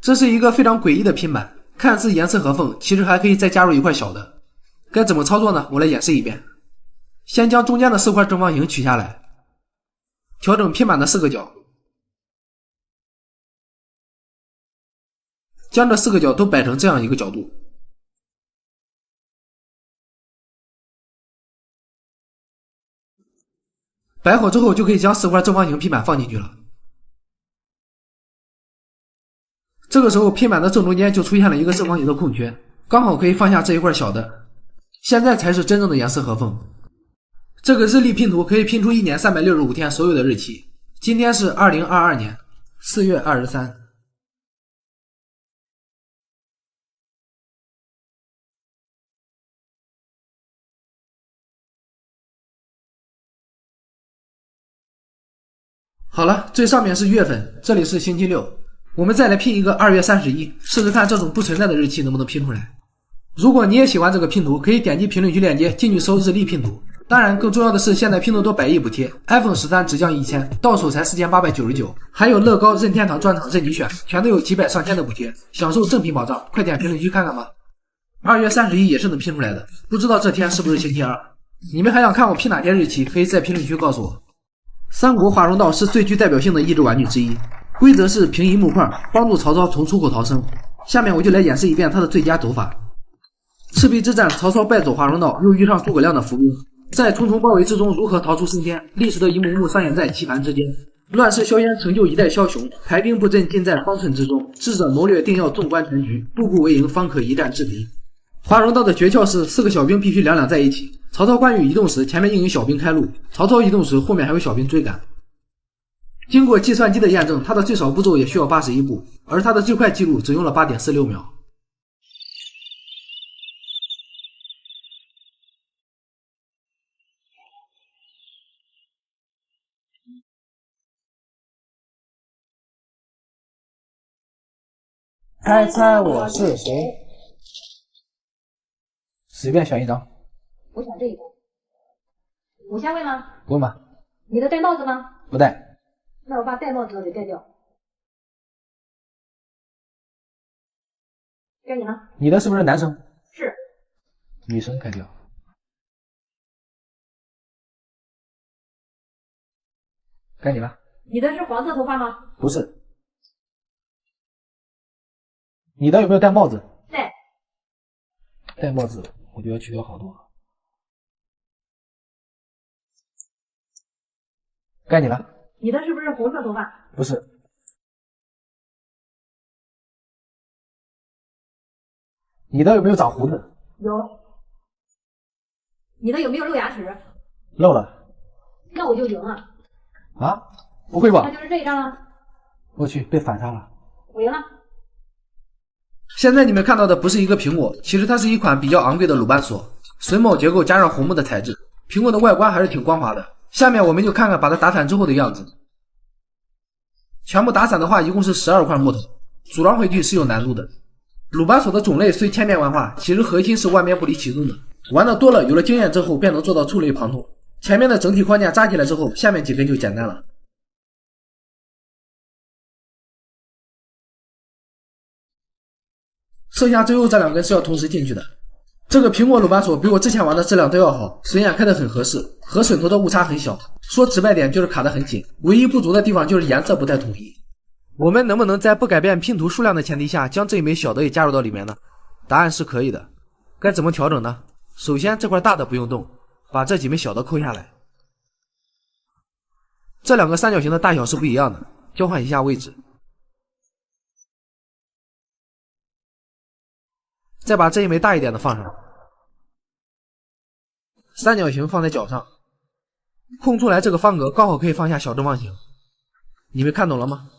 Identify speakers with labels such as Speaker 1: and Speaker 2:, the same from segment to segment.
Speaker 1: 这是一个非常诡异的拼板，看似严丝合缝，其实还可以再加入一块小的。该怎么操作呢？我来演示一遍。先将中间的4块正方形取下来，调整拼板的4个角，将这4个角都摆成这样一个角度。摆好之后，就可以将4块正方形拼板放进去了。这个时候，拼板的正中间就出现了一个正方形的空缺，刚好可以放下这一块小的。现在才是真正的严丝合缝。这个日历拼图可以拼出1年365天所有的日期。今天是2022年4月23。好了，最上面是月份，这里是星期六。我们再来拼一个2月31，试试看这种不存在的日期能不能拼出来。如果你也喜欢这个拼图，可以点击评论区链接进去搜日历拼图。当然，更重要的是，现在拼多多100亿补贴 ，iPhone 13只降1000，到手才4899，还有乐高、任天堂专场任你选，全都有几百上千的补贴，享受正品保障。快点评论区看看吧。2月31也是能拼出来的，不知道这天是不是星期二？你们还想看我拼哪天日期？可以在评论区告诉我。三国华容道是最具代表性的益智玩具之一，规则是平移木块，帮助曹操从出口逃生。下面我就来演示一遍它的最佳走法。赤壁之战，曹操败走华容道，又遇上诸葛亮的伏兵，在重重包围之中如何逃出升天，历史的一幕幕上演在棋盘之间。乱世硝烟成就一代枭雄，排兵布阵尽在方寸之中，智者谋略定要纵观全局，步步为营方可一战制敌。华容道的诀窍是4个小兵必须两两在一起，曹操、关羽移动时前面应有小兵开路，曹操移动时后面还有小兵追赶。经过计算机的验证，它的最少步骤也需要81步，而它的最快记录只用了8.46秒。猜猜我是谁？随便选一张。
Speaker 2: 我选这一张。我先问吗？
Speaker 1: 问吧。
Speaker 2: 你的戴帽子吗？
Speaker 1: 不戴。
Speaker 2: 那我把戴帽子的给盖掉。该你了。
Speaker 1: 你的是不是男生？
Speaker 2: 是。
Speaker 1: 女生盖掉。该你了。
Speaker 2: 你的是黄色头发吗？
Speaker 1: 不是。你的有没有戴帽子？
Speaker 2: 戴。
Speaker 1: 戴帽子，我就要去掉好多。该你了。
Speaker 2: 你的是不是红色头发？
Speaker 1: 不是。你的有没有长胡子？
Speaker 2: 有。你的有没有露牙齿？
Speaker 1: 露了。
Speaker 2: 那我就赢了。
Speaker 1: 啊？不会吧？
Speaker 2: 那就是这一张了。
Speaker 1: 我去，被反杀了。
Speaker 2: 我赢了。
Speaker 1: 现在你们看到的不是一个苹果，其实它是一款比较昂贵的鲁班锁，榫卯结构加上红木的材质，苹果的外观还是挺光滑的。下面我们就看看把它打散之后的样子。全部打散的话，一共是12块木头，组装回去是有难度的。鲁班锁的种类虽千变万化，其实核心是万变不离其宗的。玩的多了，有了经验之后，便能做到触类旁通。前面的整体框架扎起来之后，下面几根就简单了。剩下最后这2根是要同时进去的。这个苹果鲁班锁比我之前玩的质量都要好，水眼开的很合适，和榫头的误差很小。说直白点就是卡得很紧，唯一不足的地方就是颜色不太统一。我们能不能在不改变拼图数量的前提下，将这一枚小的也加入到里面呢？答案是可以的。该怎么调整呢？首先这块大的不用动，把这几枚小的扣下来。这2个三角形的大小是不一样的，交换一下位置。再把这一枚大一点的放上，三角形放在角上，空出来这个方格刚好可以放下小正方形。你们看懂了吗？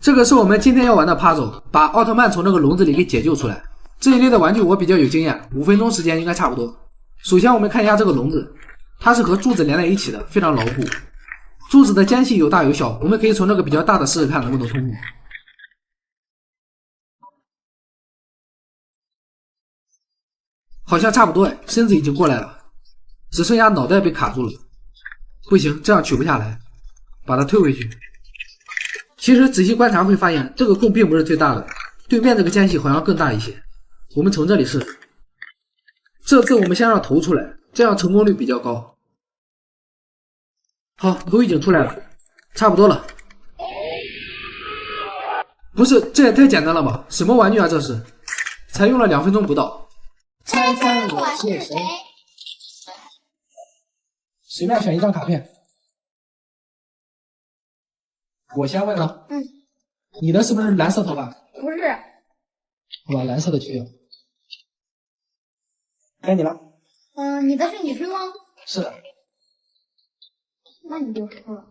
Speaker 1: 这个是我们今天要玩的 puzzle， 把奥特曼从这个笼子里给解救出来。这一类的玩具我比较有经验，5分钟时间应该差不多。首先我们看一下这个笼子，它是和柱子连在一起的，非常牢固。柱子的间隙有大有小，我们可以从这个比较大的试试看能不能通过。好像差不多，身子已经过来了，只剩下脑袋被卡住了。不行，这样取不下来，把它退回去。其实仔细观察会发现，这个洞并不是最大的，对面这个间隙好像更大一些。我们从这里试试。这次我们先让头出来，这样成功率比较高。好，头已经出来了，差不多了。不是，这也太简单了吧？什么玩具啊这是？才用了2分钟不到。
Speaker 2: 猜猜我是谁？
Speaker 1: 随便选一张卡片。我先问了。你的是不是蓝色头发？
Speaker 2: 不是。
Speaker 1: 我把蓝色的去掉。该你了。
Speaker 2: 你的是女生吗？
Speaker 1: 是的。
Speaker 2: 那你就输了。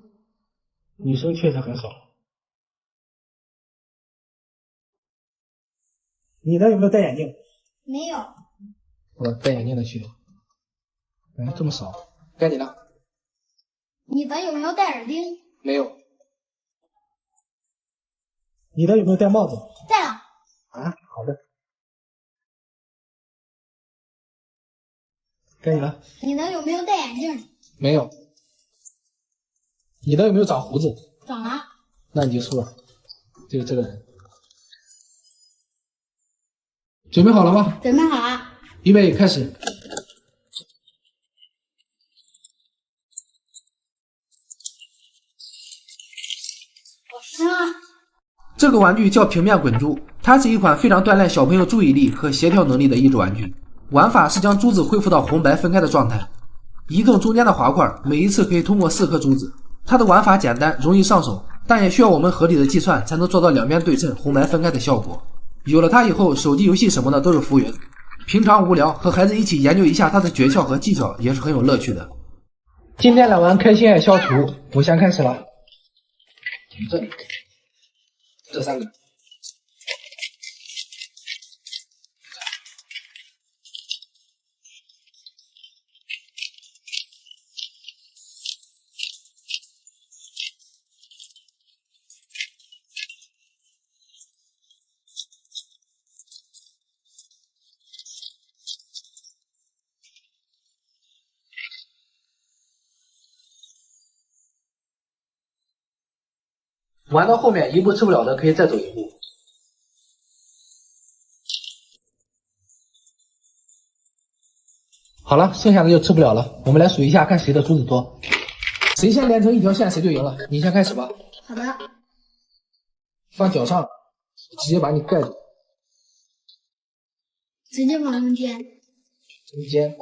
Speaker 1: 女生确实很少。你的有没有戴眼镜？
Speaker 2: 没有。
Speaker 1: 我戴眼镜的去掉。哎，这么少。该你了。
Speaker 2: 你的有没有戴耳钉？
Speaker 1: 没有。你的有没有戴帽子？
Speaker 2: 戴了。
Speaker 1: 啊，好的。该你了。
Speaker 2: 你的有没有戴眼镜？
Speaker 1: 没有。你的有没有长胡子？
Speaker 2: 长了。
Speaker 1: 那你就输了。就是这个人。准备好了吗？
Speaker 2: 准备好了。
Speaker 1: 预备，开始。
Speaker 2: 我输了。
Speaker 1: 这个玩具叫平面滚珠，它是一款非常锻炼小朋友注意力和协调能力的益智玩具。玩法是将珠子恢复到红白分开的状态，移动中间的滑块，每一次可以通过4颗珠子。它的玩法简单，容易上手，但也需要我们合理的计算才能做到两边对称、红白分开的效果。有了它以后，手机游戏什么的都是浮云。平常无聊，和孩子一起研究一下它的诀窍和技巧，也是很有乐趣的。今天来玩开心爱消除，我先开始了。这里，这3个。玩到后面一步吃不了的，可以再走一步。好了，剩下的就吃不了了。我们来数一下，看谁的珠子多。谁先连成一条线，谁就赢了。你先开始吧。
Speaker 2: 好的。
Speaker 1: 放脚上，直接把你盖住。
Speaker 2: 直接放中间。
Speaker 1: 中间。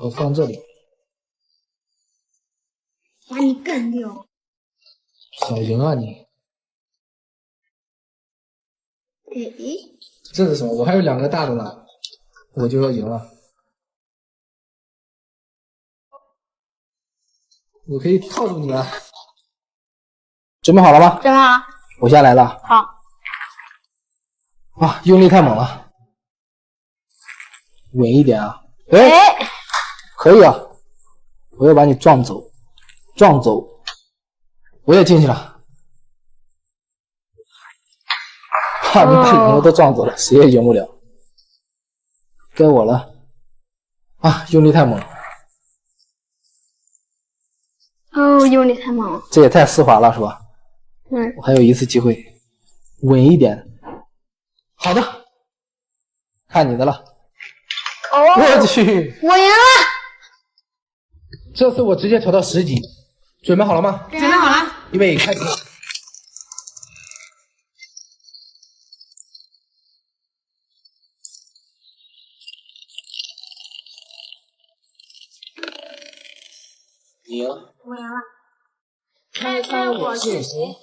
Speaker 1: 我放这里。
Speaker 2: 把你干掉。
Speaker 1: 小赢啊你！这是什么？我还有2个大的呢，我就要赢了。我可以套住你了。准备好了吗？
Speaker 2: 准备好了。
Speaker 1: 我先来了。
Speaker 2: 好。
Speaker 1: 哇，用力太猛了，稳一点啊！哎，可以啊！我要把你撞走，撞走。我也进去了。哈，你把人都撞走了，谁也赢不了。该我了。啊，用力太猛了。
Speaker 2: 哦，用力太猛了。
Speaker 1: 这也太丝滑了，是吧？我还有1次机会，稳一点。好的，看你的了。我去，
Speaker 2: 我赢了。
Speaker 1: 这次我直接调到10级。准备好了吗？
Speaker 2: 准备好了。
Speaker 1: 预备，开始。你赢了。
Speaker 2: 我赢了。
Speaker 1: 猜猜我是谁？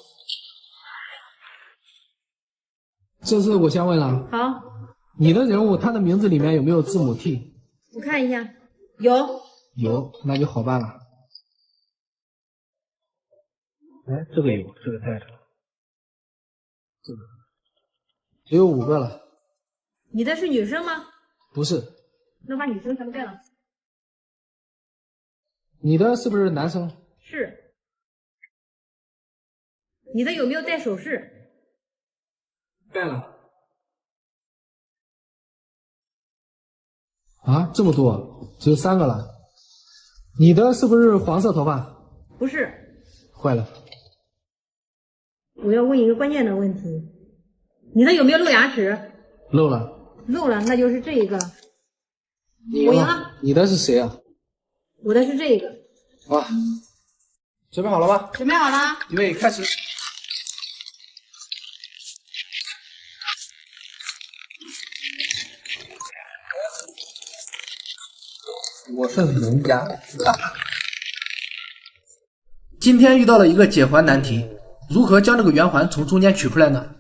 Speaker 1: 这次我先问了。
Speaker 2: 好。
Speaker 1: 你的人物他的名字里面有没有字母 T？
Speaker 2: 我看一下，有。
Speaker 1: 有，那就好办了。哎，这个有，这个带着。这个只有5个了。
Speaker 2: 你的是女生吗？
Speaker 1: 不是。
Speaker 2: 那把女生全部盖了。
Speaker 1: 你的是不是男生？
Speaker 2: 是。你的有没有戴首饰？
Speaker 1: 戴了。啊，这么多，只有3个了。你的是不是黄色头发？
Speaker 2: 不是。
Speaker 1: 坏了。
Speaker 2: 我要问一个关键的问题，你的有没有露牙齿？
Speaker 1: 漏了。
Speaker 2: 漏了，那就是这一个。
Speaker 1: 你赢了。你的是谁啊？
Speaker 2: 我的是这个。
Speaker 1: 啊，准备好了吗？
Speaker 2: 准备好了。
Speaker 1: 预备开始。我是农家。今天遇到了一个解环难题，如何将这个圆环从中间取出来呢？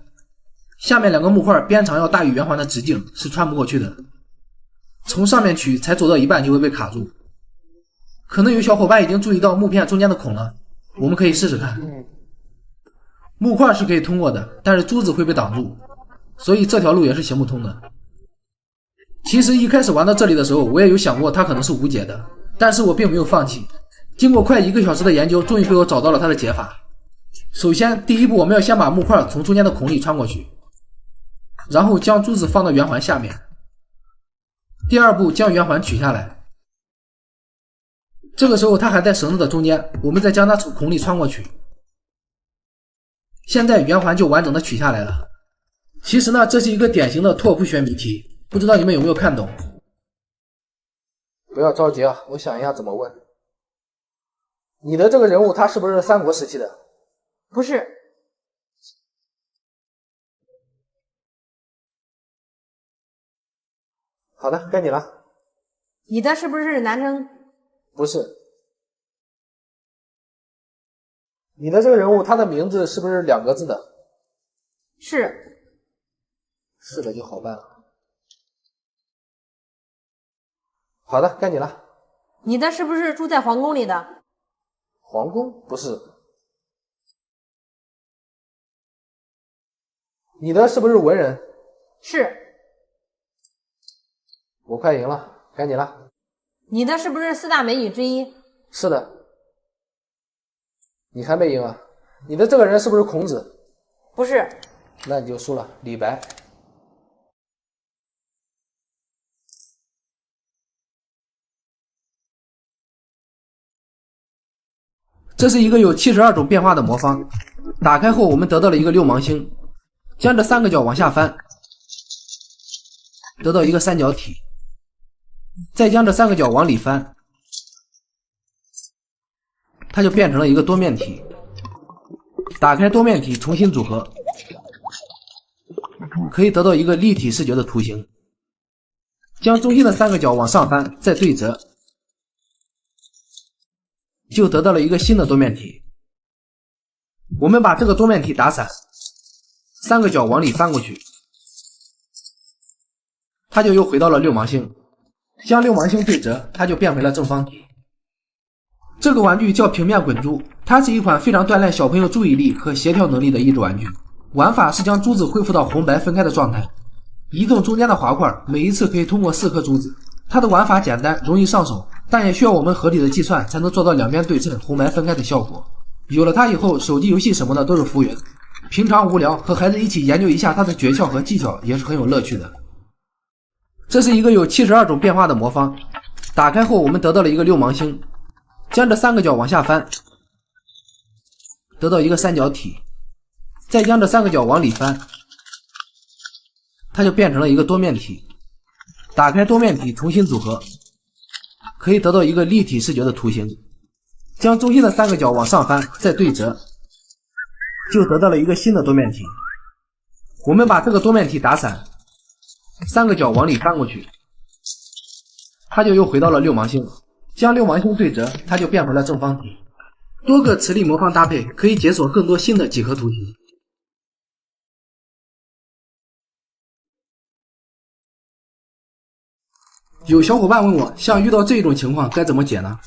Speaker 1: 下面2个木块边长要大于圆环的直径，是穿不过去的。从上面取才走到一半就会被卡住。可能有小伙伴已经注意到木片中间的孔了，我们可以试试看。木块是可以通过的，但是珠子会被挡住，所以这条路也是行不通的。其实一开始玩到这里的时候，我也有想过它可能是无解的，但是我并没有放弃。经过快1个小时的研究，终于被我找到了它的解法。首先，第一步我们要先把木块从中间的孔里穿过去，然后将珠子放到圆环下面。第二步，将圆环取下来。这个时候它还在绳子的中间，我们再将它从孔里穿过去。现在圆环就完整的取下来了。其实呢，这是一个典型的拓扑学谜题，不知道你们有没有看懂？不要着急啊，我想一下怎么问。你的这个人物他是不是3国时期的？
Speaker 2: 不是。
Speaker 1: 好的，该你了。
Speaker 2: 你的是不是男生？
Speaker 1: 不是。你的这个人物他的名字是不是2个字的？
Speaker 2: 是。
Speaker 1: 是的就好办了。好的，该你了。
Speaker 2: 你的是不是住在皇宫里的？
Speaker 1: 皇宫？不是。你的是不是文人？
Speaker 2: 是。
Speaker 1: 我快赢了，该你了。
Speaker 2: 你的是不是4大美女之一？
Speaker 1: 是的。你还没赢啊？你的这个人是不是孔子？
Speaker 2: 不是。
Speaker 1: 那你就输了，李白。这是一个有72种变化的魔方，打开后我们得到了一个六芒星，将这3个角往下翻，得到一个三角体，再将这3个角往里翻，它就变成了一个多面体。打开多面体重新组合，可以得到一个立体视觉的图形。将中心的3个角往上翻，再对折，就得到了一个新的多面体。我们把这个多面体打散，3个角往里翻过去，它就又回到了六芒星。将六芒星对折，它就变回了正方体。这个玩具叫平面滚珠，它是一款非常锻炼小朋友注意力和协调能力的益智玩具。玩法是将珠子恢复到红白分开的状态，移动中间的滑块，每一次可以通过4颗珠子。它的玩法简单，容易上手，但也需要我们合理的计算才能做到两边对称、红白分开的效果。有了它以后，手机游戏什么的都是浮云。平常无聊和孩子一起研究一下它的诀窍和技巧也是很有乐趣的。这是一个有72种变化的魔方，打开后我们得到了一个六芒星，将这3个角往下翻，得到一个三角体，再将这3个角往里翻，它就变成了一个多面体。打开多面体重新组合，可以得到一个立体视觉的图形。将中心的3个角往上翻，再对折，就得到了一个新的多面体。我们把这个多面体打散，3个角往里翻过去，它就又回到了六芒星。将六芒星对折，它就变回了正方体。多个磁力魔方搭配可以解锁更多新的几何图形。有小伙伴问我，像遇到这种情况该怎么解呢？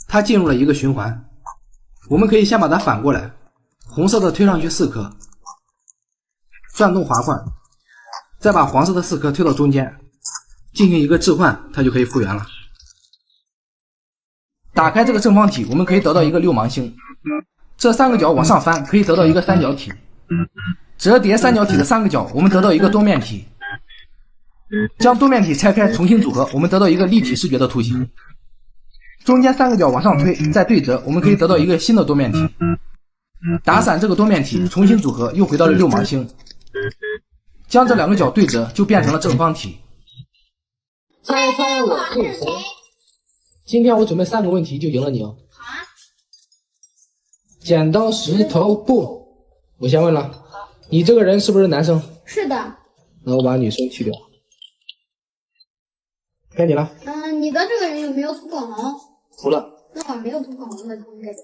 Speaker 1: 它进入了一个循环，我们可以先把它反过来，红色的推上去4颗，转动滑块，再把黄色的4颗推到中间，进行一个置换，它就可以复原了。打开这个正方体，我们可以得到一个6芒星。这3个角往上翻，可以得到一个三角体。折叠三角体的3个角，我们得到一个多面体。将多面体拆开，重新组合，我们得到一个立体视觉的图形。中间3个角往上推，再对折，我们可以得到一个新的多面体。打散这个多面体，重新组合，又回到了6芒星。将这2个角对折，就变成了正方体。猜猜我是谁？今天我准备3个问题就赢了你哦。
Speaker 2: 好啊。
Speaker 1: 剪刀石头布，我先问了，你这个人是不是男生？
Speaker 2: 是的。
Speaker 1: 那我把女生去掉。该你了。
Speaker 2: 你的这个人有没有涂口红？
Speaker 1: 涂了。
Speaker 2: 那我没有涂口红的，应该。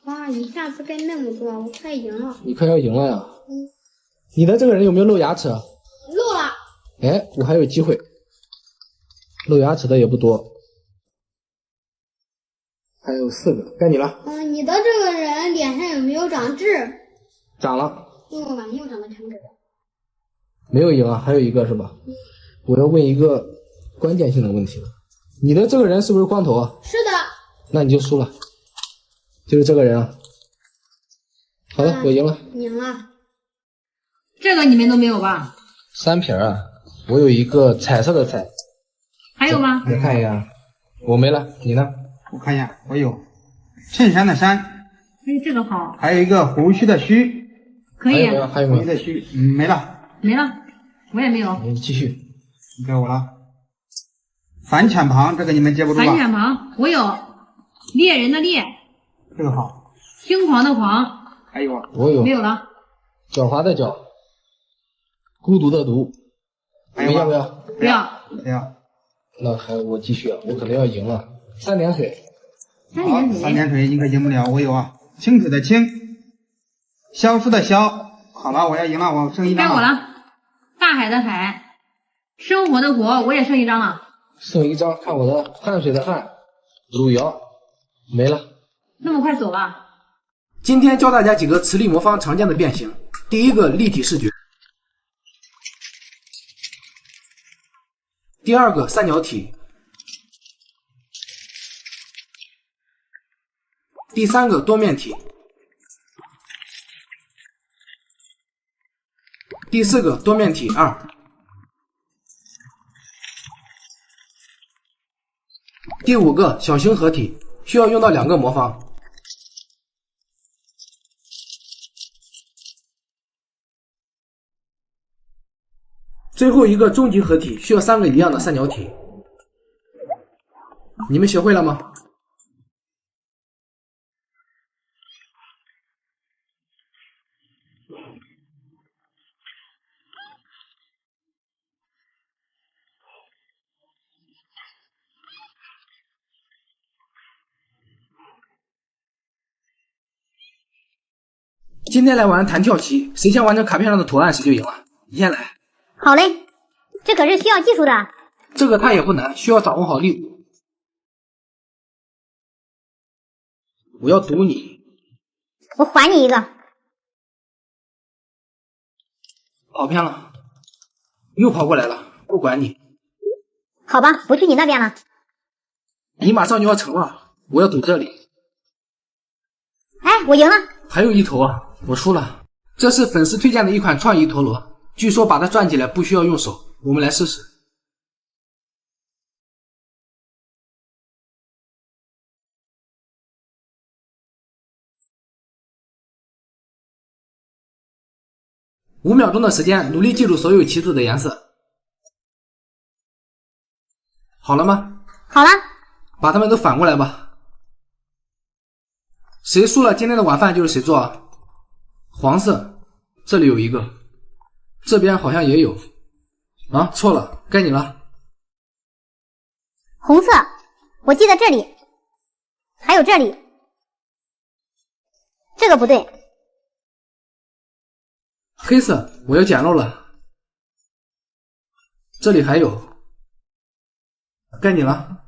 Speaker 2: 哇，一下子盖那么多，我快赢了。
Speaker 1: 你快要赢了呀。你的这个人有没有露牙齿？
Speaker 2: 露了。
Speaker 1: 哎，我还有机会。露牙齿的也不多，还有4个，该你了。
Speaker 2: 你的这个人脸上有没有长痣？
Speaker 1: 长了。
Speaker 2: 又长了成痣。
Speaker 1: 没有赢啊，还有一个是吧？我要问一个关键性的问题了，你的这个人是不是光头啊？
Speaker 2: 是的。
Speaker 1: 那你就输了，就是这个人啊。好的，我赢了。
Speaker 2: 赢了。
Speaker 3: 这个你们都没有吧
Speaker 1: ？3撇啊，我有一个彩色的彩。
Speaker 3: 还有吗？
Speaker 1: 你看一下，我没了，你呢？
Speaker 4: 我看一下，我有衬衫的衫。
Speaker 3: 哎，这个好。
Speaker 4: 还有一个胡须的须。
Speaker 3: 可以。
Speaker 1: 还有没有？
Speaker 4: 胡须的须，没了。
Speaker 3: 没了，我也没有。
Speaker 1: 你继续。
Speaker 4: 该我了。反犬旁，这个你们接不住吧？
Speaker 3: 反犬旁，我有。猎人的猎。
Speaker 4: 这个好。
Speaker 3: 轻狂的狂。
Speaker 4: 还有啊？
Speaker 1: 我有。
Speaker 3: 没有了。
Speaker 1: 狡猾的狡。孤独的独。你们要不要？
Speaker 3: 不要。
Speaker 4: 不要。
Speaker 1: 那还我继续啊，我可能要赢了。3点水。
Speaker 3: 3点水。
Speaker 4: 3点水应该赢不了，我有啊。清水的清。消失的消。好了，我要赢了，我剩1张了。
Speaker 3: 该我了。大海的海。生活的活，我也剩1张了。
Speaker 1: 剩1张，看我的汗水的汗。汝窑。没了。
Speaker 3: 那么快走了？
Speaker 1: 今天教大家几个磁力魔方常见的变形。第一个，立体视觉。第2个，三角体。第3个，多面体。第4个，多面体2。第5个，小型合体，需要用到2个魔方。最后一个终极合体需要3个一样的三角体。你们学会了吗？今天来玩弹跳棋，谁先完成卡片上的图案谁就赢了。你先来。
Speaker 2: 好嘞，这可是需要技术的。
Speaker 1: 这个它也不难，需要掌握好力度。我要赌你。
Speaker 2: 我还你一个。
Speaker 1: 跑偏了，又跑过来了，不管你。
Speaker 2: 好吧，不去你那边了。
Speaker 1: 你马上就要成了，我要赌这里。
Speaker 2: 哎，我赢了。
Speaker 1: 还有一头啊，我输了。这是粉丝推荐的一款创意陀螺，据说把它转起来不需要用手，我们来试试。5秒钟的时间，努力记住所有棋子的颜色。好了吗？
Speaker 2: 好了。
Speaker 1: 把它们都反过来吧。谁输了，今天的晚饭就是谁做啊？黄色，这里有一个，这边好像也有。啊，错了，该你了。
Speaker 2: 红色，我记得这里，还有这里，这个不对。
Speaker 1: 黑色，我又捡漏了，这里还有，该你了。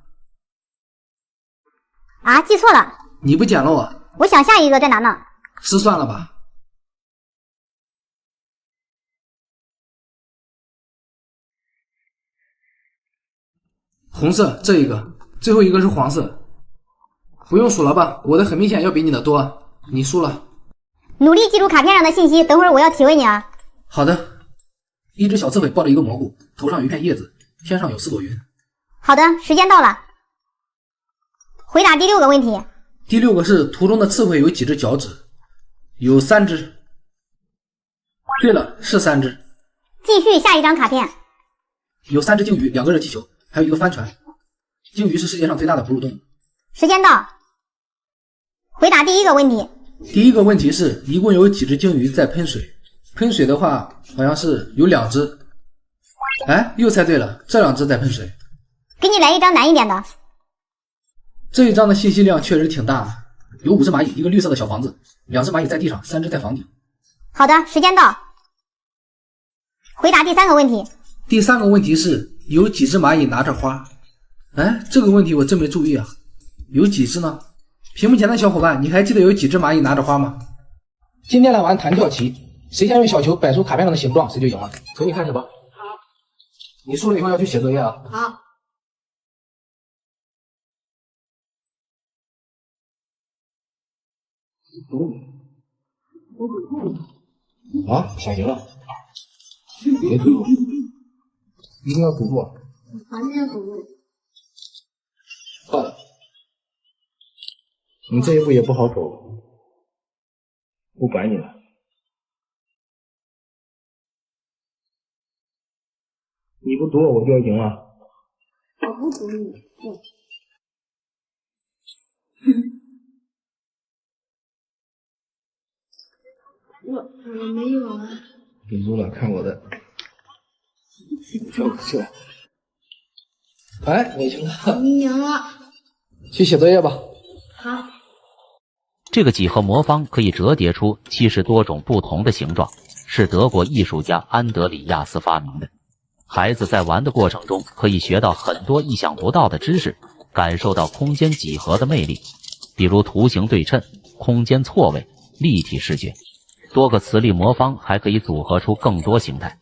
Speaker 2: 啊，记错了。
Speaker 1: 你不捡漏啊？
Speaker 2: 我想下一个在哪呢？
Speaker 1: 失算了吧。红色这一个，最后一个是黄色，不用数了吧？我的很明显要比你的多，你输了。
Speaker 5: 努力记住卡片上的信息，等会儿我要提问你啊。
Speaker 1: 好的。一只小刺猬抱着一个蘑菇，头上有一片叶子，天上有4朵云。
Speaker 5: 好的，时间到了，回答第6个问题。
Speaker 1: 第6个是图中的刺猬有几只脚趾？有3只。对了，是3只。
Speaker 5: 继续下一张卡片。
Speaker 1: 有3只鲸鱼，2个热气球，还有一个帆船。鲸鱼是世界上最大的哺乳动物。
Speaker 5: 时间到，回答第1个问题。
Speaker 1: 第1个问题是一共有几只鲸鱼在喷水？喷水的话好像是有2只。哎，又猜对了，这2只在喷水。
Speaker 5: 给你来一张难一点的。
Speaker 1: 这一张的信息量确实挺大的，有5只蚂蚁，一个绿色的小房子，2只蚂蚁在地上，3只在房顶。
Speaker 5: 好的，时间到，回答第3个问题。
Speaker 1: 第3个问题是有几只蚂蚁拿着花？哎，这个问题我真没注意啊，有几只呢？屏幕前的小伙伴，你还记得有几只蚂蚁拿着花吗？今天来玩弹跳棋，谁先用小球摆出卡片上的形状，谁就赢了。从你开始吧。好。你输了以后要去写作业啊。
Speaker 2: 好。
Speaker 1: 啊，想赢了，别赌住，一定要赌住啊！
Speaker 2: 完全赌住。
Speaker 1: 好的，你这一步也不好走，不管你了。你不赌我就要赢了。
Speaker 2: 我不赌你。我没有啊。
Speaker 1: 赌输了，看我的。跳过去了。哎，我赢了。
Speaker 2: 你赢了。
Speaker 1: 去写作业吧。
Speaker 2: 好。
Speaker 6: 这个几何魔方可以折叠出70多种不同的形状，是德国艺术家安德里亚斯发明的。孩子在玩的过程中可以学到很多意想不到的知识，感受到空间几何的魅力，比如图形对称、空间错位、立体视觉。多个磁力魔方还可以组合出更多形态。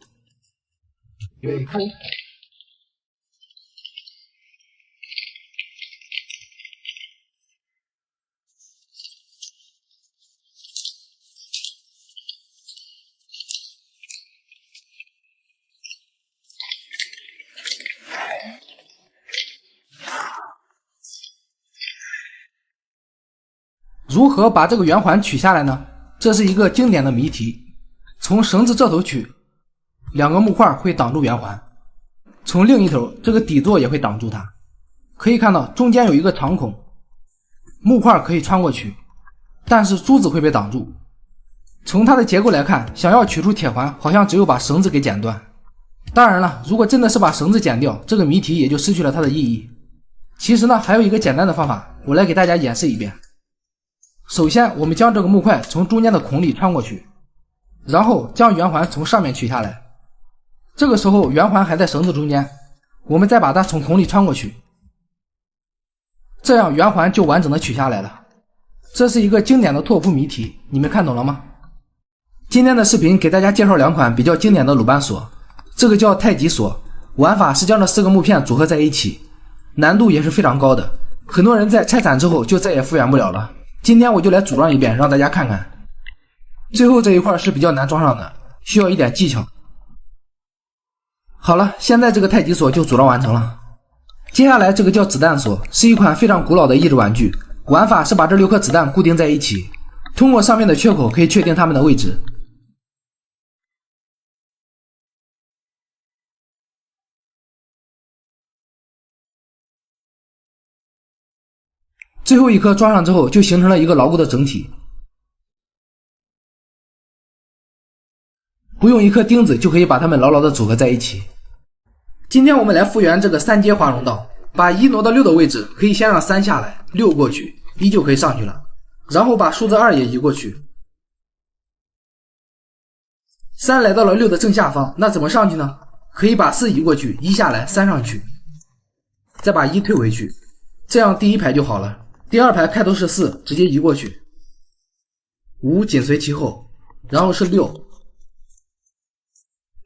Speaker 1: 如何把这个圆环取下来呢？这是一个经典的谜题。从绳子这头取，2个木块会挡住圆环；从另一头，这个底座也会挡住它。可以看到中间有一个长孔，木块可以穿过去，但是珠子会被挡住。从它的结构来看，想要取出铁环，好像只有把绳子给剪断。当然了，如果真的是把绳子剪掉，这个谜题也就失去了它的意义。其实呢，还有一个简单的方法，我来给大家演示一遍。首先，我们将这个木块从中间的孔里穿过去，然后将圆环从上面取下来。这个时候圆环还在绳子中间，我们再把它从孔里穿过去，这样圆环就完整的取下来了。这是一个经典的拓扑谜题，你们看懂了吗？今天的视频给大家介绍2款比较经典的鲁班锁，这个叫太极锁，玩法是将这4个木片组合在一起，难度也是非常高的，很多人在拆散之后就再也复原不了了。今天我就来组装一遍，让大家看看。最后这一块是比较难装上的，需要一点技巧。好了，现在这个太极锁就组装完成了。接下来这个叫子弹锁，是一款非常古老的益智玩具，玩法是把这6颗子弹固定在一起，通过上面的缺口可以确定它们的位置。最后一颗装上之后，就形成了一个牢固的整体。不用一颗钉子就可以把它们牢牢的组合在一起。今天我们来复原这个3阶华容道，把1挪到6的位置，可以先让3下来，6过去，1就可以上去了。然后把数字2也移过去，3来到了6的正下方，那怎么上去呢？可以把4移过去，1下来，3上去，再把1退回去，这样第1排就好了。第2排开头是4，直接移过去。5紧随其后，然后是6，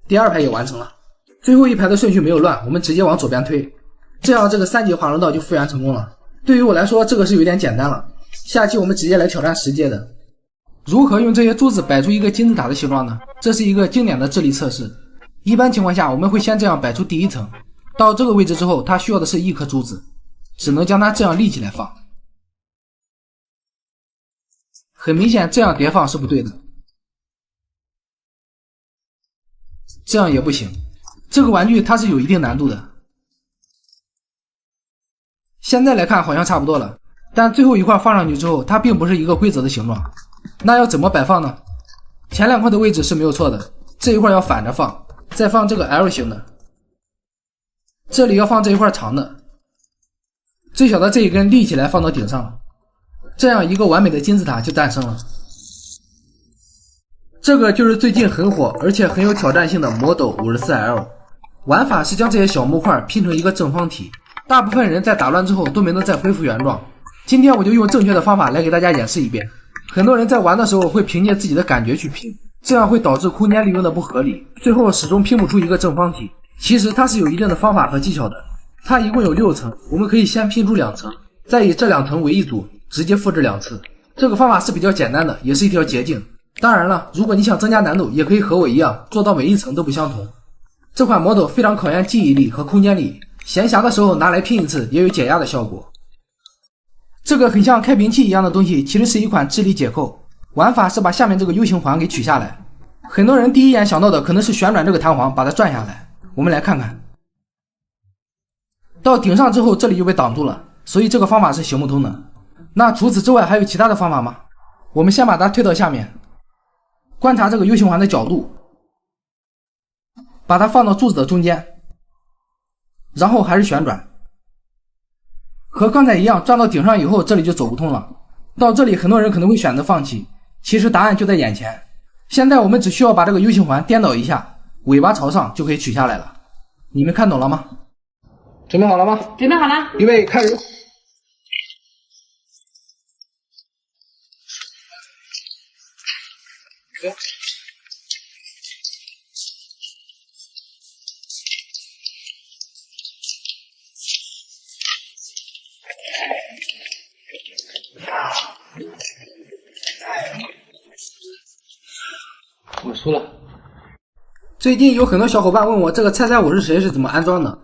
Speaker 1: 第2排也完成了。最后一排的顺序没有乱，我们直接往左边推，这样这个3级滑轮道就复原成功了。对于我来说，这个是有点简单了。下期我们直接来挑战10阶的。如何用这些珠子摆出一个金字塔的形状呢？这是一个经典的智力测试。一般情况下，我们会先这样摆出第一层，到这个位置之后，它需要的是1颗珠子，只能将它这样立起来放。很明显，这样叠放是不对的，这样也不行。这个玩具它是有一定难度的。现在来看好像差不多了，但最后一块放上去之后，它并不是一个规则的形状。那要怎么摆放呢？前2块的位置是没有错的，这一块要反着放，再放这个 L 型的，这里要放这一块长的，最小的这一根立起来放到顶上，这样一个完美的金字塔就诞生了。这个就是最近很火而且很有挑战性的Model 54L， 玩法是将这些小木块拼成一个正方体，大部分人在打乱之后都没能再恢复原状。今天我就用正确的方法来给大家演示一遍。很多人在玩的时候会凭借自己的感觉去拼，这样会导致空间利用的不合理，最后始终拼不出一个正方体。其实它是有一定的方法和技巧的。它一共有6层，我们可以先拼出2层，再以这2层为一组，直接复制2次。这个方法是比较简单的，也是一条捷径。当然了，如果你想增加难度，也可以和我一样做到每一层都不相同。这款model非常考验记忆力和空间力，闲暇的时候拿来拼一次也有减压的效果。这个很像开瓶器一样的东西，其实是一款智力解扣，玩法是把下面这个 U 型环给取下来。很多人第一眼想到的可能是旋转这个弹簧把它转下来，我们来看看。到顶上之后，这里就被挡住了，所以这个方法是行不通的。那除此之外还有其他的方法吗？我们先把它推到下面，观察这个 U 型环的角度，把它放到柱子的中间，然后还是旋转。和刚才一样，转到顶上以后，这里就走不通了。到这里，很多人可能会选择放弃，其实答案就在眼前。现在我们只需要把这个 U 型环颠倒一下，尾巴朝上就可以取下来了。你们看懂了吗？准备好了吗？
Speaker 3: 准备好了。
Speaker 1: 预备，开始。我输了。最近有很多小伙伴问我这个猜猜我是谁是怎么安装的。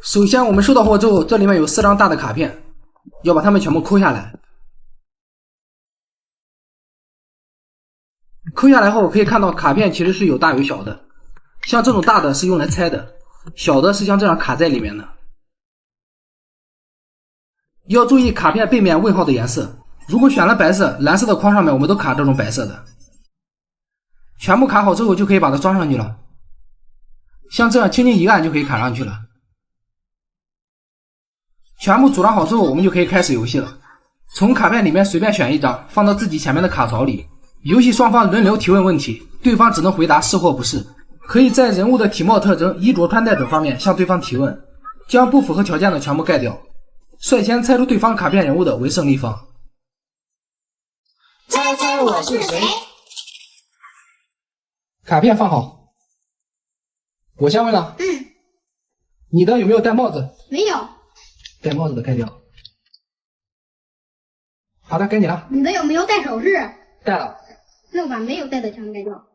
Speaker 1: 首先我们收到货之后，这里面有4张大的卡片，要把它们全部抠下来。抠下来后可以看到卡片其实是有大有小的，像这种大的是用来猜的，小的是像这样卡在里面的。要注意卡片背面问号的颜色，如果选了白色，蓝色的框上面我们都卡这种白色的。全部卡好之后就可以把它装上去了，像这样轻轻一按就可以卡上去了。全部组装好之后，我们就可以开始游戏了。从卡片里面随便选一张，放到自己前面的卡槽里。游戏双方轮流提问问题，对方只能回答是或不是。可以在人物的体貌特征、衣着穿戴等方面向对方提问，将不符合条件的全部盖掉。率先猜出对方卡片人物的为胜利方。
Speaker 5: 猜猜我是谁？
Speaker 1: 卡片放好。我先问了。你的有没有戴帽子？
Speaker 5: 没有。
Speaker 1: 戴帽子的盖掉。好的，该你了。
Speaker 5: 你的有没有戴首饰？
Speaker 1: 戴了。
Speaker 5: 那我把没有戴的全部盖掉。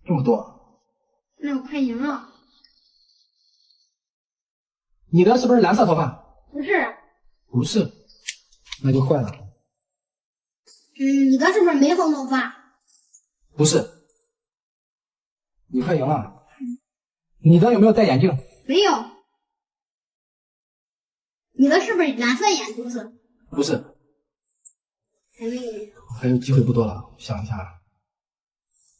Speaker 1: 这么多。
Speaker 5: 那我快赢了。
Speaker 1: 你的是不是蓝色头发？
Speaker 5: 不是。
Speaker 1: 不是，那就坏了。
Speaker 5: 你的是不是没红头发？
Speaker 1: 不是。你快赢了。你的有没有戴眼镜？
Speaker 5: 没有。你的是不是蓝色眼珠子？
Speaker 1: 不是。
Speaker 5: 还没有。
Speaker 1: 还有机会不多了，想一下。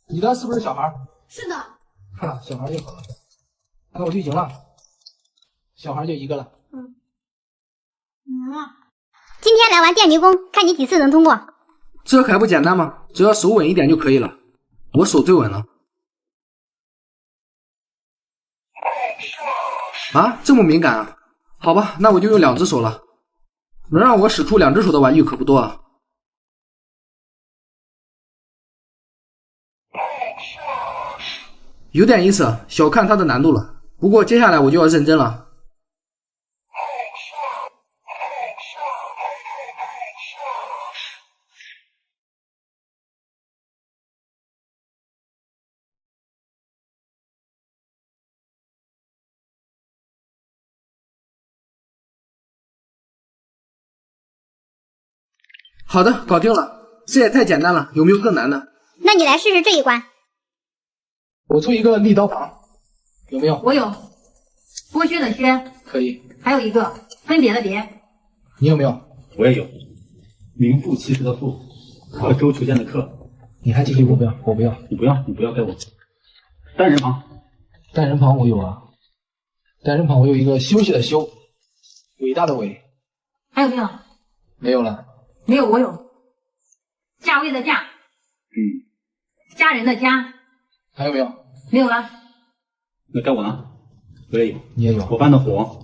Speaker 1: 你的是不是小孩？
Speaker 5: 是的。
Speaker 1: 哈，小孩就好了。那我就赢了。小孩就一个了。
Speaker 5: 今天来玩电迷宫，看你几次能通过。
Speaker 1: 这还不简单吗？只要手稳一点就可以了。我手最稳了。啊，这么敏感啊？好吧，那我就用2只手了。能让我使出2只手的玩具可不多啊。有点意思，小看它的难度了。不过接下来我就要认真了。好的，搞定了，这也太简单了，有没有更难的？
Speaker 5: 那你来试试这一关。
Speaker 1: 我出一个利刀旁，有没有？
Speaker 3: 我有剥削的削，
Speaker 1: 可以。
Speaker 3: 还有一个分别的别。
Speaker 1: 你有没有？
Speaker 7: 我也有。名副其实的副，刻舟求剑的刻。
Speaker 1: 你还继续？我不要，我不要。
Speaker 7: 你不要给我。单人旁，
Speaker 1: 单人旁我有啊。单人旁我有一个休息的休，伟大的伟。
Speaker 3: 还有没有？
Speaker 1: 没有了。
Speaker 3: 没有，我有。价位的价。家人的家。
Speaker 1: 还有没有？
Speaker 3: 没有了。
Speaker 7: 那该我呢？我也有。
Speaker 1: 你也有。
Speaker 7: 伙伴的伙，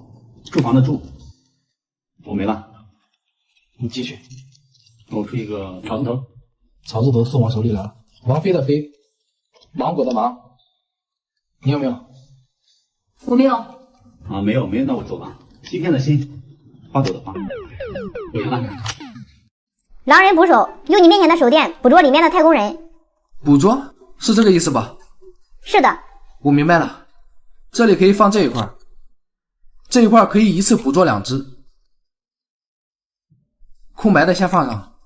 Speaker 7: 住房的住，我没了。
Speaker 1: 你继续。
Speaker 7: 我出一个草字头。
Speaker 1: 草字头送我手里来了。王菲的菲，芒果的芒。你有没有？
Speaker 3: 我没有。
Speaker 7: 啊，没有，那我走了。芯片的芯，花朵的花，我赢了。
Speaker 5: 狼人捕手，用你面前的手电捕捉里面的太空人。
Speaker 1: 捕捉是这个意思吧？
Speaker 5: 是的。
Speaker 1: 我明白了，这里可以放这一块，这一块可以一次捕捉2只。空白的先放上。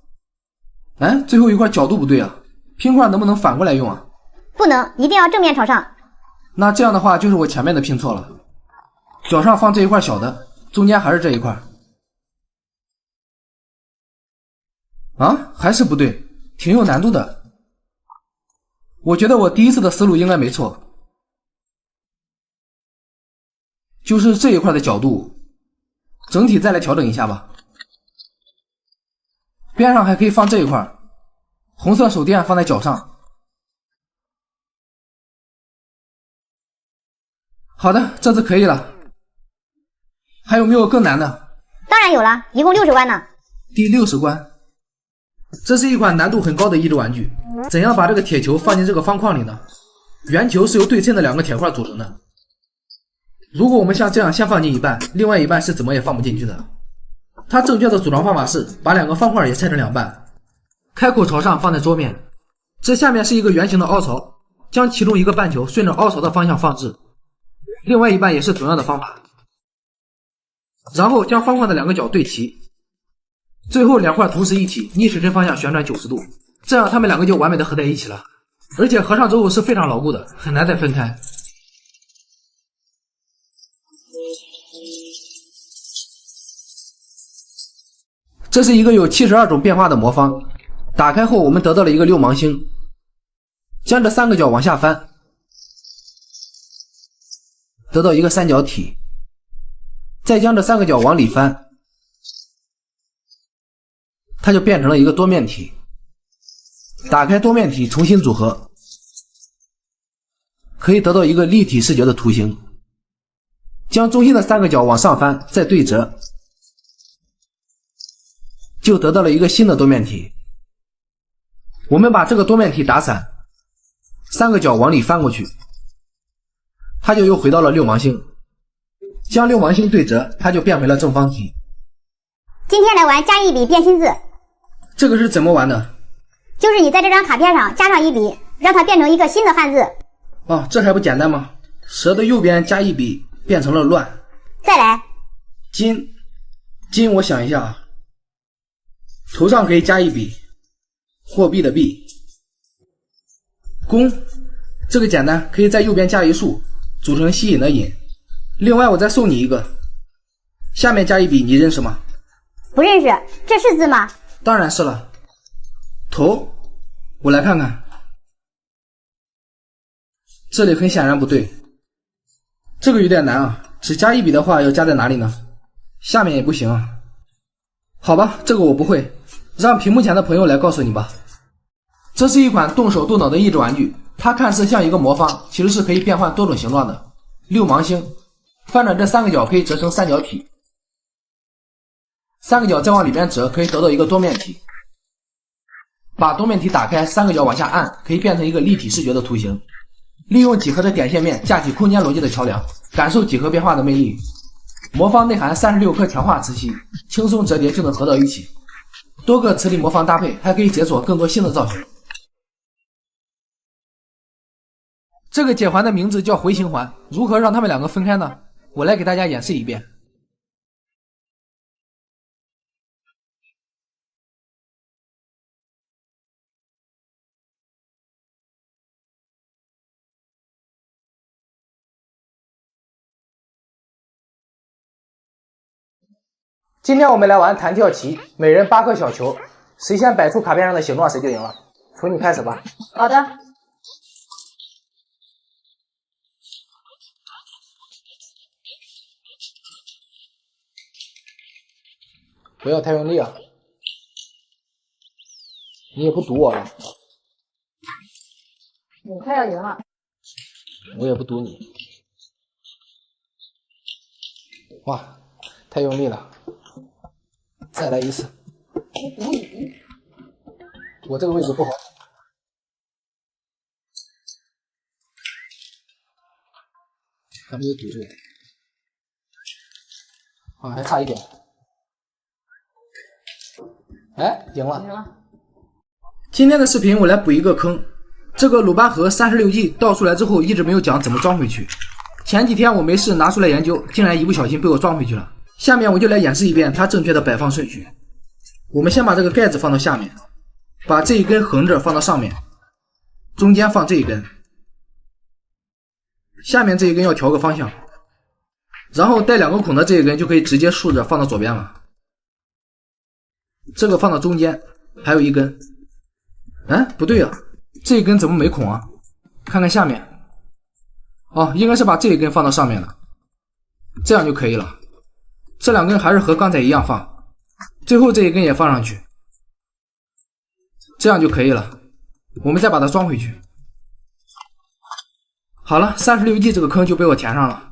Speaker 1: 哎，最后一块角度不对啊，拼块能不能反过来用啊？
Speaker 5: 不能，一定要正面朝上。
Speaker 1: 那这样的话就是我前面的拼错了。角上放这一块小的，中间还是这一块。啊，还是不对，挺有难度的。我觉得我第一次的思路应该没错，就是这一块的角度，整体再来调整一下吧。边上还可以放这一块，红色手电放在角上。好的，这次可以了。还有没有更难的？
Speaker 5: 当然有了，一共60关呢。
Speaker 1: 第60关。这是一款难度很高的益智玩具，怎样把这个铁球放进这个方框里呢？圆球是由对称的2个铁块组成的。如果我们像这样先放进一半，另外一半是怎么也放不进去的。它正确的组装方法是把2个方块也拆成2半，开口朝上放在桌面，这下面是一个圆形的凹槽，将其中一个半球顺着凹槽的方向放置，另外一半也是同样的方法，然后将方块的2个角对齐，最后2块同时一起逆时针方向旋转90度，这样它们2个就完美的合在一起了，而且合上之后是非常牢固的，很难再分开。这是一个有72种变化的魔方，打开后我们得到了一个6芒星，将这3个角往下翻，得到一个三角体，再将这3个角往里翻，它就变成了一个多面体。打开多面体重新组合，可以得到一个立体视觉的图形。将中心的3个角往上翻，再对折，就得到了一个新的多面体。我们把这个多面体打散，3个角往里翻过去，它就又回到了6芒星。将6芒星对折，它就变回了正方体。
Speaker 5: 今天来玩加一笔变新字。
Speaker 1: 这个是怎么玩的？
Speaker 5: 就是你在这张卡片上加上一笔，让它变成一个新的汉字。
Speaker 1: 哦，这还不简单吗？蛇的右边加一笔，变成了乱。
Speaker 5: 再来。
Speaker 1: 金，我想一下，头上可以加一笔，货币的币。弓，这个简单，可以在右边加一竖，组成吸引的引。另外我再送你一个，下面加一笔，你认识吗？
Speaker 5: 不认识，这是字吗？
Speaker 1: 当然是了。头，我来看看，这里很显然不对，这个有点难啊，只加一笔的话要加在哪里呢？下面也不行啊。好吧，这个我不会，让屏幕前的朋友来告诉你吧。这是一款动手动脑的益智玩具，它看似像一个魔方，其实是可以变换多种形状的。6芒星，翻转这3个角可以折成三角体，3个角再往里边折可以得到一个多面体。把多面体打开，3个角往下按，可以变成一个立体视觉的图形。利用几何的点线面架起空间逻辑的桥梁，感受几何变化的魅力。魔方内含36颗强化磁吸，轻松折叠就能合到一起。多个磁力魔方搭配，还可以解锁更多新的造型。这个解环的名字叫回形环，如何让它们两个分开呢？我来给大家演示一遍。今天我们来玩弹跳棋，每人8颗小球，谁先摆出卡片上的形状谁就赢了。从你开始吧。
Speaker 3: 好的。
Speaker 1: 不要太用力啊！你也不赌我了。
Speaker 3: 你快要赢了。
Speaker 1: 我也不赌你。哇，太用力了。再来一次。我这个位置不好。还没有赌对。啊，还差一点。哎，赢了！今天的视频我来补一个坑，这个鲁班盒36G 倒出来之后一直没有讲怎么装回去。前几天我没事拿出来研究，竟然一不小心被我装回去了。下面我就来演示一遍它正确的摆放顺序。我们先把这个盖子放到下面，把这一根横着放到上面，中间放这一根，下面这一根要调个方向，然后带2个孔的这一根就可以直接竖着放到左边了。这个放到中间，还有一根。哎，不对啊，这一根怎么没孔啊？看看下面。哦，应该是把这一根放到上面了，这样就可以了。这2根还是和刚才一样放，最后这一根也放上去，这样就可以了。我们再把它装回去。好了，36G 这个坑就被我填上了。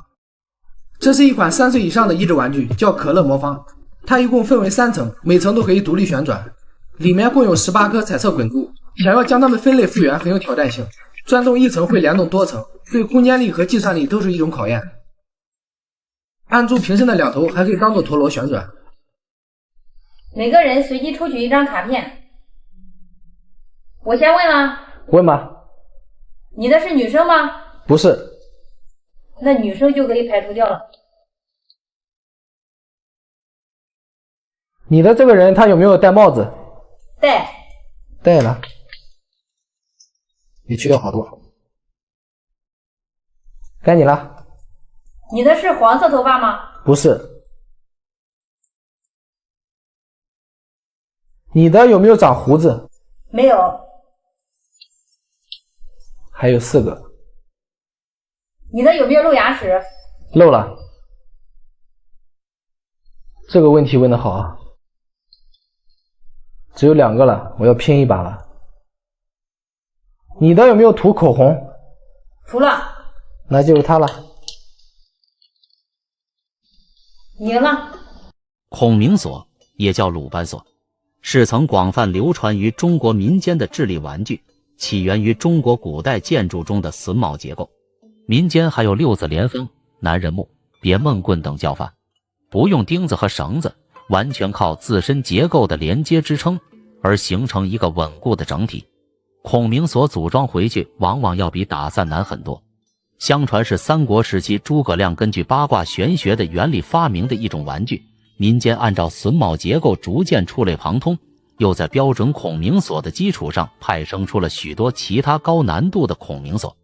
Speaker 1: 这是一款3岁以上的益智玩具，叫可乐魔方。它一共分为3层，每层都可以独立旋转，里面共有18颗彩色滚珠，想要将它们分类复原很有挑战性。转动一层会联动多层，对空间力和计算力都是一种考验。按住瓶身的2头，还可以当做陀螺旋转。
Speaker 3: 每个人随机抽取一张卡片。我先问了。
Speaker 1: 问吧。
Speaker 3: 你的是女生吗？
Speaker 1: 不是。
Speaker 3: 那女生就可以排除掉了。
Speaker 1: 你的这个人他有没有戴帽子？
Speaker 3: 戴。
Speaker 1: 戴了。也去掉好多。该你了。
Speaker 3: 你的是黄色头发吗？
Speaker 1: 不是。你的有没有长胡子？
Speaker 3: 没有。
Speaker 1: 还有4个。
Speaker 3: 你的有没有露牙齿？
Speaker 1: 露了。这个问题问得好啊。只有2个了，我要拼一把了。你的有没有涂口红？
Speaker 3: 涂了。
Speaker 1: 那就是它了。
Speaker 3: 赢了。
Speaker 6: 孔明锁也叫鲁班锁，是曾广泛流传于中国民间的智力玩具，起源于中国古代建筑中的榫卯结构。民间还有6字连峰、男人木、别梦棍等叫法，不用钉子和绳子，完全靠自身结构的连接支撑而形成一个稳固的整体。孔明锁组装回去往往要比打散难很多。相传是三国时期诸葛亮根据八卦玄学的原理发明的一种玩具，民间按照榫卯结构逐渐触类旁通，又在标准孔明锁的基础上派生出了许多其他高难度的孔明锁。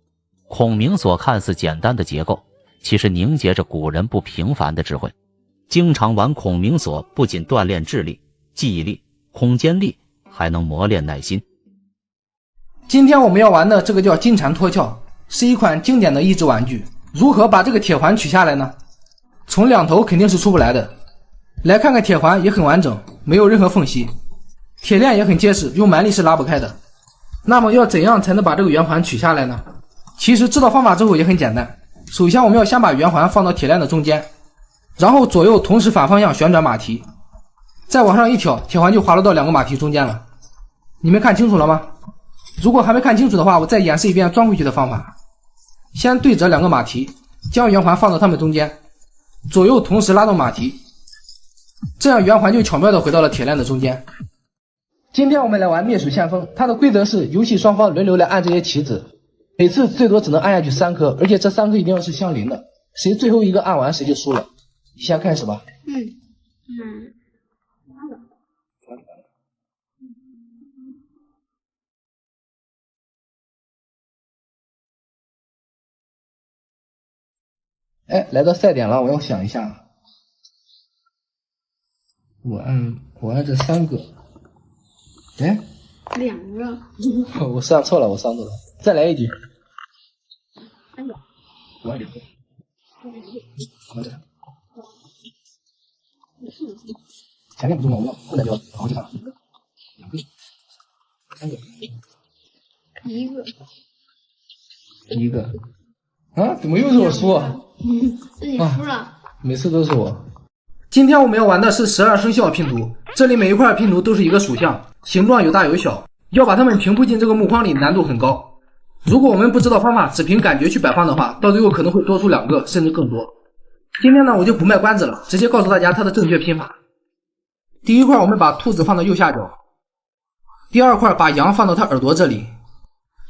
Speaker 6: 孔明锁看似简单的结构，其实凝结着古人不平凡的智慧。经常玩孔明锁不仅锻炼智力、记忆力、空间力，还能磨练耐心。
Speaker 1: 今天我们要玩的这个叫金蝉脱壳，是一款经典的益智玩具。如何把这个铁环取下来呢？从2头肯定是出不来的。来看看铁环也很完整，没有任何缝隙，铁链也很结实，用蛮力是拉不开的。那么要怎样才能把这个圆环取下来呢？其实知道方法之后也很简单。首先我们要先把圆环放到铁链的中间，然后左右同时反方向旋转马蹄，再往上一挑，铁环就滑落到2个马蹄中间了。你们看清楚了吗？如果还没看清楚的话，我再演示一遍装回去的方法。先对折两个马蹄，将圆环放到它们中间，左右同时拉动马蹄，这样圆环就巧妙地回到了铁链的中间。今天我们来玩灭鼠先锋，它的规则是游戏双方轮流来按这些棋子，每次最多只能按下去3颗，而且这3颗一定要是相邻的，谁最后一个按完谁就输了。你先开始吧。哎，来到赛点了，我要想一下。我按这3个。哎
Speaker 2: 2个。
Speaker 1: 我算错了，我算错了。再来一局。
Speaker 2: 3个。
Speaker 1: 我按2个。好的。前面不重要，我要后面就要好几把。2个。3个。1个。啊？怎么又是我输？
Speaker 2: 是你输了。
Speaker 1: 每次都是我。今天我们要玩的是12生肖拼图，这里每一块拼图都是一个属相，形状有大有小，要把它们平铺进这个木框里难度很高。如果我们不知道方法，只凭感觉去摆放的话，到最后可能会多出2个甚至更多。今天呢，我就不卖关子了，直接告诉大家它的正确拼法。第一块我们把兔子放到右下角，第二块把羊放到它耳朵这里，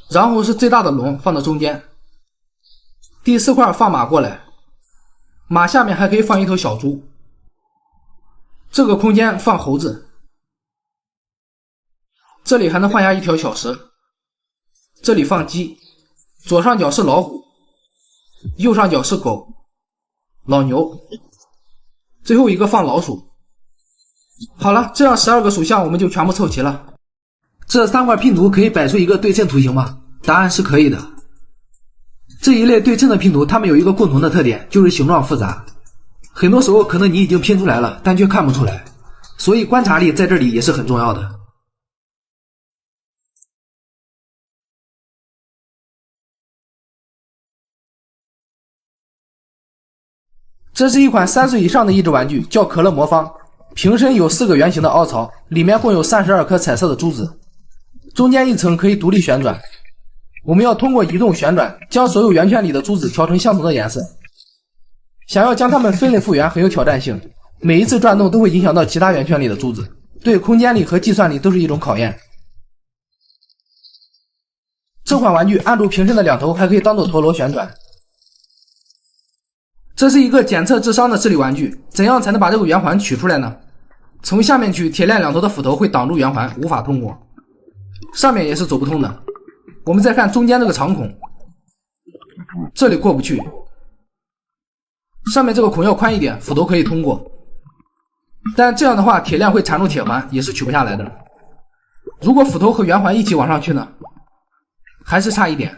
Speaker 1: 然后是最大的龙放到中间，第4块放马过来，马下面还可以放一头小猪，这个空间放猴子，这里还能放下一条小蛇，这里放鸡，左上角是老虎，右上角是狗、老牛，最后一个放老鼠。好了，这样12个属相我们就全部凑齐了。这3块拼图可以摆出一个对称图形吗？答案是可以的。这一类对称的拼图，它们有一个共同的特点，就是形状复杂。很多时候可能你已经拼出来了，但却看不出来，所以观察力在这里也是很重要的。这是一款3岁以上的益智玩具，叫可乐魔方。瓶身有4个圆形的凹槽，里面共有32颗彩色的珠子，中间一层可以独立旋转。我们要通过移动旋转，将所有圆圈里的珠子调成相同的颜色。想要将它们分类复原很有挑战性，每一次转动都会影响到其他圆圈里的珠子，对空间力和计算力都是一种考验。这款玩具按住瓶身的2头还可以当做陀螺旋转。这是一个检测智商的智力玩具，怎样才能把这个圆环取出来呢？从下面取，铁链2头的斧头会挡住圆环，无法通过。上面也是走不通的。我们再看中间这个长孔，这里过不去。上面这个孔要宽一点，斧头可以通过。但这样的话，铁链会缠住铁环，也是取不下来的。如果斧头和圆环一起往上去呢？还是差一点。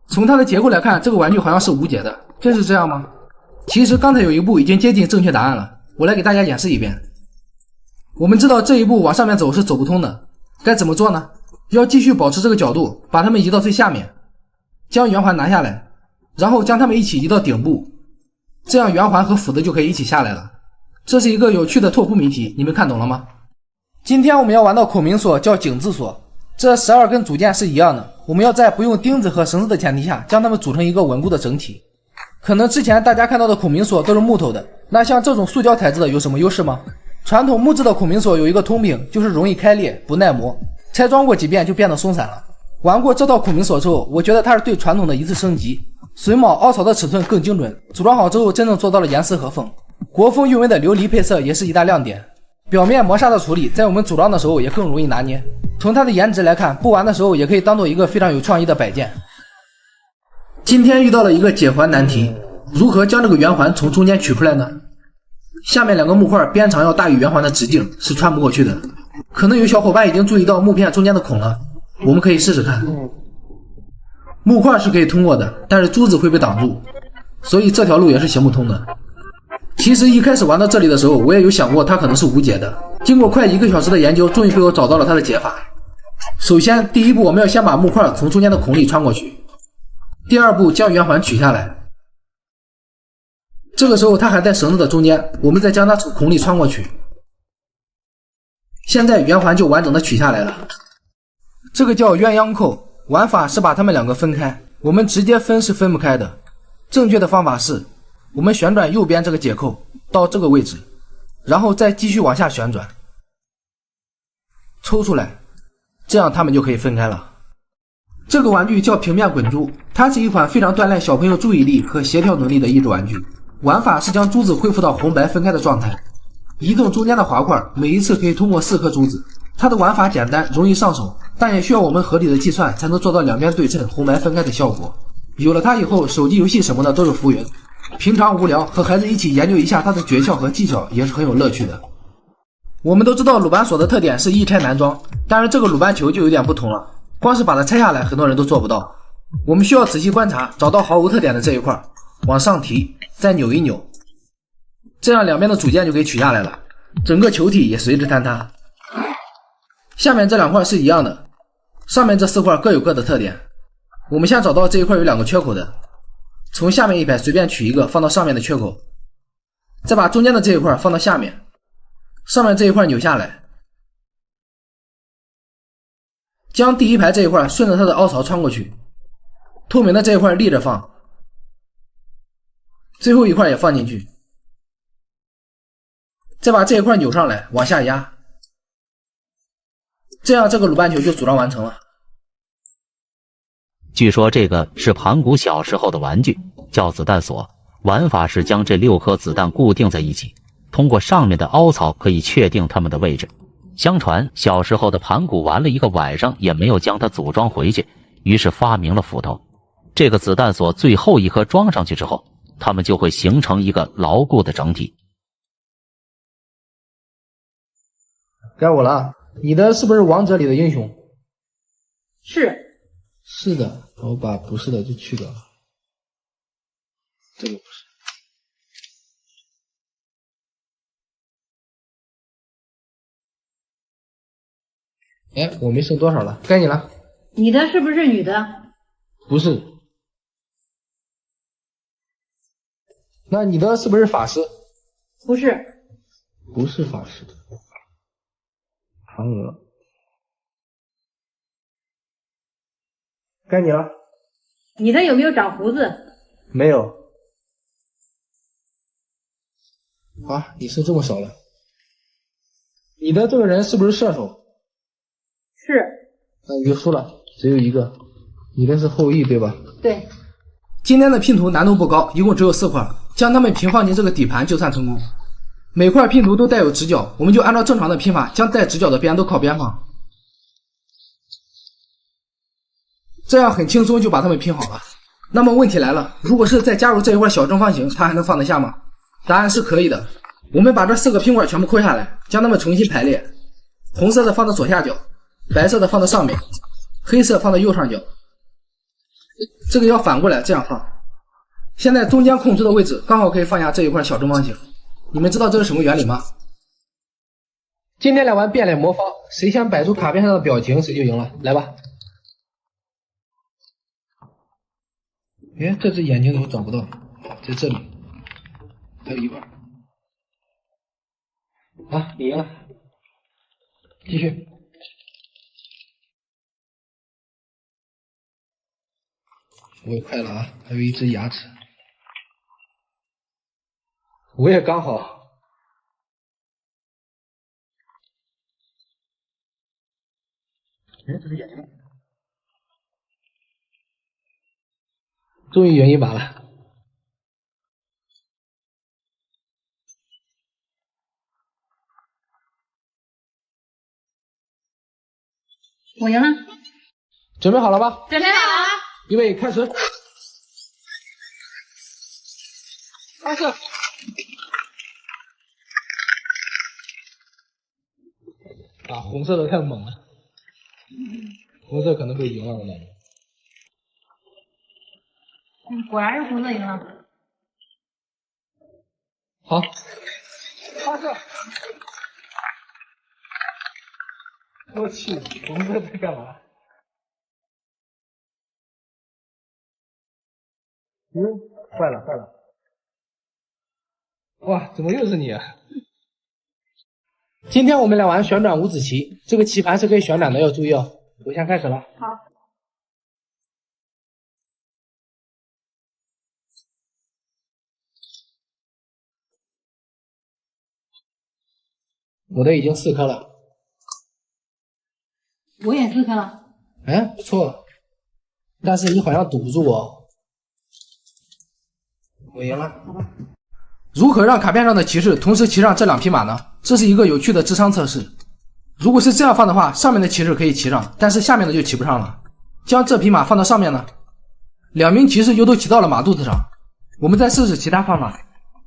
Speaker 1: 从它的结构来看，这个玩具好像是无解的，真是这样吗？其实刚才有一步已经接近正确答案了，我来给大家演示一遍。我们知道这一步往上面走是走不通的，该怎么做呢？要继续保持这个角度，把它们移到最下面，将圆环拿下来，然后将它们一起移到顶部，这样圆环和斧子就可以一起下来了。这是一个有趣的拓扑谜题，你们看懂了吗？今天我们要玩到孔明锁，叫井字锁。这12根组件是一样的，我们要在不用钉子和绳子的前提下，将它们组成一个稳固的整体。可能之前大家看到的孔明锁都是木头的，那像这种塑胶材质的有什么优势吗？传统木质的孔明锁有一个通病，就是容易开裂，不耐磨，拆装过几遍就变得松散了。玩过这套孔明锁之后，我觉得它是对传统的一次升级，榫卯凹槽的尺寸更精准，组装好之后真正做到了严丝合缝。国风韵味的琉璃配色也是一大亮点，表面磨砂的处理在我们组装的时候也更容易拿捏。从它的颜值来看，不玩的时候也可以当做一个非常有创意的摆件。今天遇到了一个解环难题，如何将这个圆环从中间取出来呢？下面2个木块边长要大于圆环的直径，是穿不过去的。可能有小伙伴已经注意到木片中间的孔了，我们可以试试看。木块是可以通过的，但是珠子会被挡住，所以这条路也是行不通的。其实一开始玩到这里的时候，我也有想过它可能是无解的。经过快1个小时的研究，终于被我找到了它的解法。首先，第一步我们要先把木块从中间的孔里穿过去。第二步，将圆环取下来。这个时候它还在绳子的中间，我们再将它从孔里穿过去。现在圆环就完整的取下来了。这个叫鸳鸯扣，玩法是把它们2个分开，我们直接分是分不开的。正确的方法是，我们旋转右边这个解扣到这个位置，然后再继续往下旋转，抽出来，这样它们就可以分开了。这个玩具叫平面滚珠，它是一款非常锻炼小朋友注意力和协调能力的益智玩具。玩法是将珠子恢复到红白分开的状态，移动中间的滑块，每一次可以通过4颗珠子。它的玩法简单，容易上手，但也需要我们合理的计算才能做到两边对称、红白分开的效果。有了它以后，手机游戏什么的都是浮云。平常无聊和孩子一起研究一下它的诀窍和技巧也是很有乐趣的。我们都知道鲁班锁的特点是一拆难装，但是这个鲁班球就有点不同了。光是把它拆下来，很多人都做不到。我们需要仔细观察，找到毫无特点的这一块，往上提，再扭一扭，这样两边的组件就可以取下来了，整个球体也随之坍塌。下面这2块是一样的，上面这4块各有各的特点。我们先找到这一块有2个缺口的，从下面一排随便取一个放到上面的缺口，再把中间的这一块放到下面，上面这一块扭下来，将第一排这一块顺着它的凹槽穿过去，透明的这一块立着放，最后一块也放进去，再把这一块扭上来往下压，这样这个鲁班球就组装完成了。
Speaker 6: 据说这个是盘古小时候的玩具，叫子弹锁。玩法是将这6颗子弹固定在一起，通过上面的凹槽可以确定它们的位置。相传小时候的盘古玩了一个晚上也没有将它组装回去，于是发明了斧头。这个子弹锁最后一颗装上去之后，它们就会形成一个牢固的整体。
Speaker 1: 该我了，你的是不是王者里的英雄？
Speaker 2: 是。
Speaker 1: 是的，我把不是的就去掉了。这个不是。哎，我没剩多少了，该你了。
Speaker 2: 你的是不是女的？
Speaker 1: 不是。那你的是不是法师？
Speaker 2: 不是。
Speaker 1: 不是法师的。嫦娥。该你了。
Speaker 2: 你的有没有长胡子？
Speaker 1: 没有。啊，你剩这么少了。你的这个人是不是射手？
Speaker 2: 是。
Speaker 1: 那你就输了，只有一个。你的是后羿对吧？
Speaker 2: 对。
Speaker 1: 今天的拼图难度不高，一共只有4块，将它们平放进这个底盘就算成功。每块拼图都带有直角，我们就按照正常的拼法，将带直角的边都靠边放，这样很轻松就把它们拼好了。那么问题来了，如果是再加入这一块小正方形，它还能放得下吗？答案是可以的。我们把这4个拼块全部抠下来，将它们重新排列，红色的放到左下角，白色的放到上面，黑色放到右上角，这个要反过来这样放。现在中间控制的位置刚好可以放下这一块小正方形。你们知道这是什么原理吗？今天来玩变脸魔方，谁先摆出卡片上的表情谁就赢了。来吧。哎，这只眼睛怎么找不到？在这里，还有一块。啊，你赢了。继续。我也快了啊，还有一只牙齿。我也刚好。哎，这是眼睛。终于赢一把了。
Speaker 2: 我赢了。
Speaker 1: 准备好了吧？
Speaker 2: 准备好了。
Speaker 1: 预备，开始。发射。啊，红色的太猛了，红色可能会赢了，我感觉。
Speaker 2: 果然是红色赢了。
Speaker 1: 好，发射！我去，红色在干嘛？坏了坏了！哇，怎么又是你啊？今天我们来玩旋转五子棋，这个棋盘是可以旋转的，要注意哦。我先开始了。
Speaker 2: 好。
Speaker 1: 我的已经4颗了。
Speaker 2: 我也4颗了。
Speaker 1: 哎，不错，但是你好像堵不住我。我赢了。
Speaker 2: 好吧。
Speaker 1: 如何让卡片上的骑士同时骑上这2匹马呢？这是一个有趣的智商测试。如果是这样放的话，上面的骑士可以骑上，但是下面的就骑不上了。将这匹马放到上面呢，2名骑士又都骑到了马肚子上。我们再试试其他方法。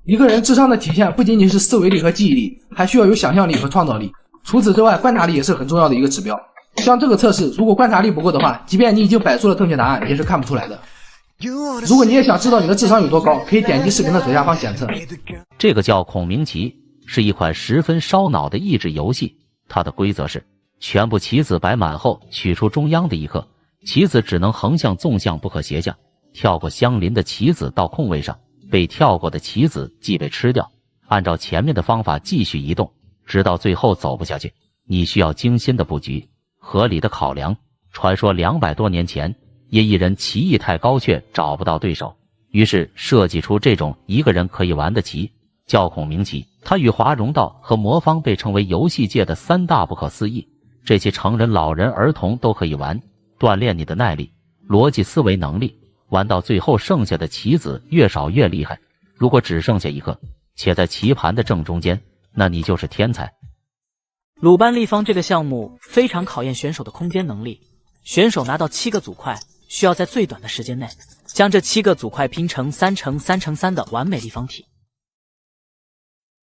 Speaker 1: 一个人智商的体现不仅仅是思维力和记忆力，还需要有想象力和创造力。除此之外，观察力也是很重要的一个指标。像这个测试，如果观察力不够的话，即便你已经摆出了正确答案，也是看不出来的。如果你也想知道你的智商有多高，可以点击视频的左下方检测。
Speaker 6: 这个叫孔明棋，是一款十分烧脑的益智游戏。它的规则是：全部棋子摆满后，取出中央的一颗，棋子只能横向、纵向，不可斜向。跳过相邻的棋子到空位上，被跳过的棋子即被吃掉。按照前面的方法继续移动，直到最后走不下去。你需要精心的布局，合理的考量。传说200多年前，因一人棋艺太高却找不到对手，于是设计出这种一个人可以玩的棋，叫孔明棋。它与华容道和魔方被称为游戏界的3大不可思议。这些成人、老人、儿童都可以玩，锻炼你的耐力、逻辑思维能力。玩到最后，剩下的棋子越少越厉害。如果只剩下1颗，且在棋盘的正中间，那你就是天才。
Speaker 8: 鲁班立方这个项目非常考验选手的空间能力。选手拿到7个组块，需要在最短的时间内将这7个组块拼成3×3×3的完美立方体。